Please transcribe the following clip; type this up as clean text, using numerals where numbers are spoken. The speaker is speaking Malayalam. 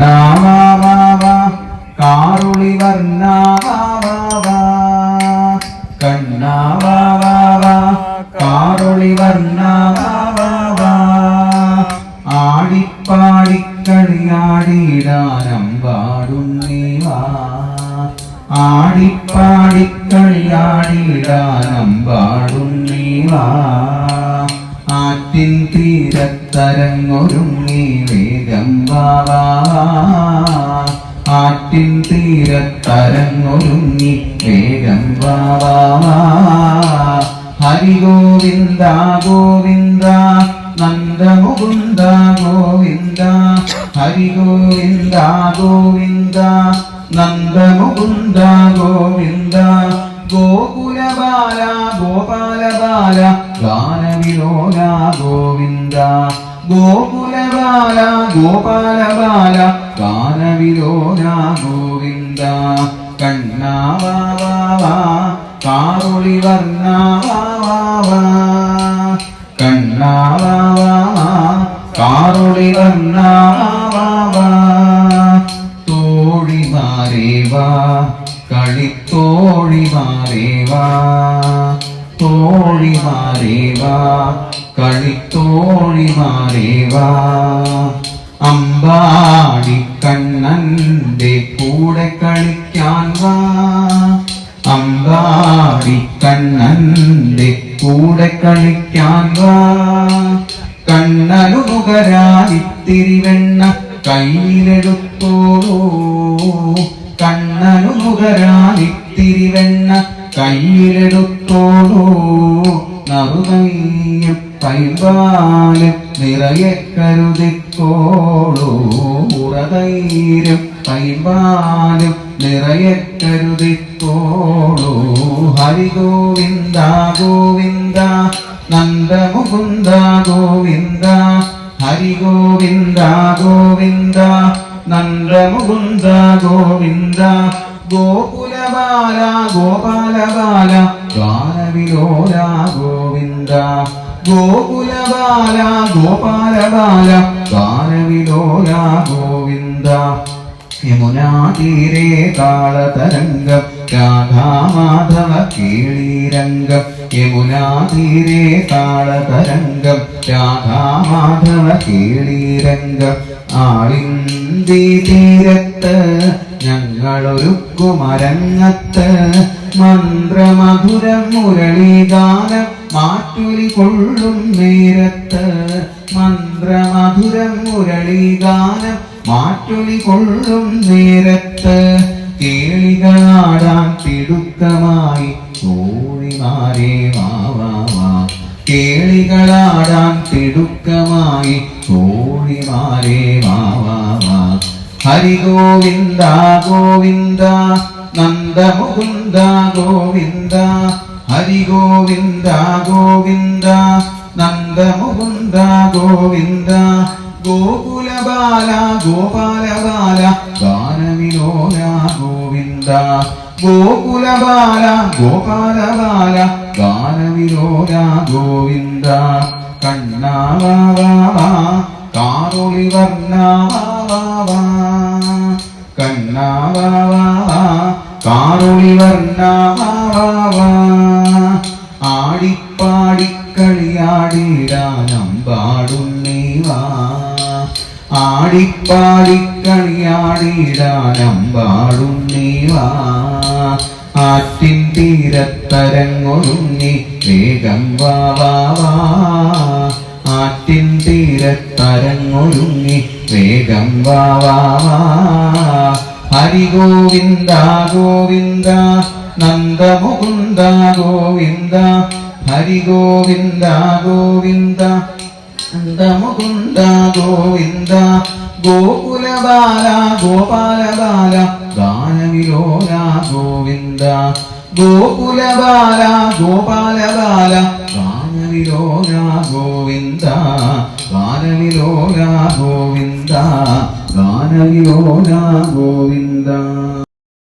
കണ്ണാവാവാ കാറുളി വർണ്ണാവാവാ കണ്ണാവാവാ കാറുളി വർണ്ണാവാവാ ആടിപ്പാടിക്കളിയാടിടാനമ്പാടുന്നീവാ ആടിപ്പാടിക്കളിയാടിടാനമ്പാടുന്നീവാ ആറ്റിൻ തീരത്തരങ്ങൊരുങ്ങി വേഗം വാവാ ആറ്റിൻ തീരത്തരങ്ങൊരുങ്ങി വേഗം വാവാ ഹരിഗോവിന്ദ ഗോവിന്ദ നന്ദമുകുന്ദ ഗോവിന്ദ ഹരിഗോവിന്ദ ഗോവിന്ദ നന്ദമുകുന്ദ ഗോവിന്ദ ഗോകുലബാല ഗോപാലബാല ഗാനവിലോല ഗോവിന്ദ ഗോകുലബാല ഗോപാലബാല ഗാനവിലോല ഗോവിന്ദ കണ്ണാവാവാ കാറുളി വർണ്ണാവാവാ കണ്ണാവാവാ കാറുളി വർണ്ണാവാവാ തോഴിമാരേവാ കളിത്തോഴിമാരേവാ തോഴിമാരേവാ കളിത്തോഴിമാരേവാ അമ്പാടി കണ്ണന്റെ കൂടെ കളിക്കാൻ വാ അമ്പാടി കണ്ണന്റെ കൂടെ കളിക്കാൻ വാ കണ്ണനു മുഖരായിത്തിരി വെണ്ണ കയ്യിലെടുത്തോളൂ കണ്ണനു മുഖരായിത്തിരി വെണ്ണ കയ്യിലെടുത്തോളൂ നറുകൈയും പൈമ്പാലും നിറയെ കരുതിക്കോളൂ ഉറതൈരും പൈമ്പാലും നിറയെ കരുതിക്കോളൂ ഹരിഗോവിന്ദ ഗോവിന്ദ നന്ദമുകുന്ദ ഗോവിന്ദ ഹരിഗോവിന്ദ ഗോവിന്ദ നന്ദമുകുന്ദ ഗോവിന്ദ ഗോകുലബാല ഗോപാലബാല ഗാനവിലോല ഗോവിന്ദ ഗോകുലബാല ഗോപാലബാല ഗാനവിലോല ഗോവിന്ദ യമുനാതീരേ കാളതരംഗം രാധാമാധവ കേളീരംഗം യമുനാതീരേ കാളതരംഗം രാധാമാധവ കേളീരംഗം ആളിന്തി തീരത്ത് ഞങ്ങളൊരുക്കുമരങ്ങത്ത് മന്ത്രമധുരം മുരളീഗാനം മാറ്റുലി കൊള്ളും നേരത്ത് മന്ത്രമധുരം മുരളീഗാനം മാറ്റുലി കൊള്ളും നേരത്ത് കേളികളാടാൻ തിടുക്കമായി തോഴിമാരേ വാവാ കേളികളാടാൻ തിടുക്കമായി തോഴിമാരേ വാവാ ഹരിഗോവിന്ദ ഗോവിന്ദ നന്ദമുകുന്ദ ഗോവിന്ദ ഹരിഗോവിന്ദ ഗോവിന്ദ നന്ദമുകുന്ദ ഗോവിന്ദ ഗോകുലബാല ഗോപാലബാല ഗാനവിലോല ഗോവിന്ദ ഗോകുലബാല ഗോപാലബാല ഗാനവിലോല ഗോവിന്ദ കണ്ണാവാവാ കാറുളി വർണ്ണാവാവാ കണ്ണാവാവാ കാറുളി വർണ്ണാവാവാ ആടിപ്പാടിക്കളിയാടിടാനമ്പാടുന്നീവാ ആടിപ്പാടിക്കളിയാടിടാനമ്പാടുന്നീവാ ആറ്റിൻ തീരത്തരങ്ങൊരുങ്ങി വേഗം വാവാ ആറ്റിൻ തീരത്തരങ്ങൊരുങ്ങി വേഗം വാവാ ഹരിഗോവിന്ദ ഗോവിന്ദ നന്ദമുകുന്ദ ഗോവിന്ദ ഹരിഗോവിന്ദ ഗോവിന്ദ നന്ദമുകുന്ദ ഗോവിന്ദ ഗോകുലബാല ഗോപാലബാല ഗാനവിലോല ഗോവിന്ദ ഗോകുലബാല ഗോപാലബാല ഗാനവിലോല ഗോവിന്ദ ഗാനവിലോല ഗോവിന്ദ ഗാനവിലോല ഗോവിന്ദ